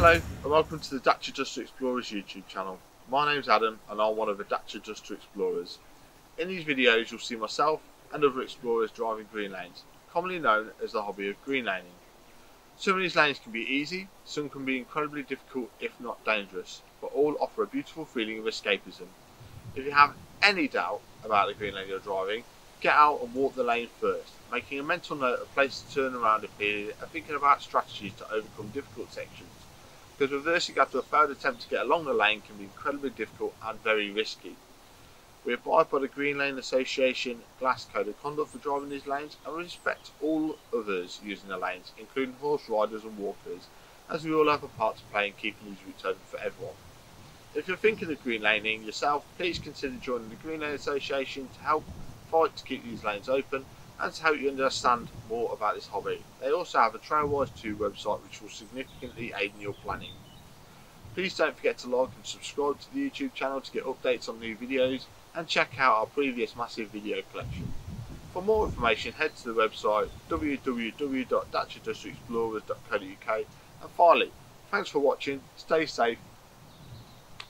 Hello and welcome to the Dacia2 Explorers YouTube channel. My name's Adam and I'm one of the Dacia2 Explorers. In these videos you'll see myself and other explorers driving green lanes, commonly known as the hobby of green laning. Some of these lanes can be easy, some can be incredibly difficult if not dangerous, but all offer a beautiful feeling of escapism. If you have any doubt about the green lane you're driving, get out and walk the lane first, making a mental note of places to turn around if needed and thinking about strategies to overcome difficult sections. Because reversing after a failed attempt to get along the lane can be incredibly difficult and very risky. We abide by the Green Lane Association Glass Code of Conduct for driving these lanes and respect all others using the lanes, including horse riders and walkers, as we all have a part to play in keeping these routes open for everyone. If you're thinking of green laning yourself, please consider joining the Green Lane Association to help fight to keep these lanes open and to help you understand more about this hobby. They also have a Trailwise 2 website which will significantly aid in your planning. Please don't forget to like and subscribe to the YouTube channel to get updates on new videos and check out our previous massive video collection. For more information head to the website www.dacia2explorers.co.uk and finally, thanks for watching, stay safe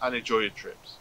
and enjoy your trips.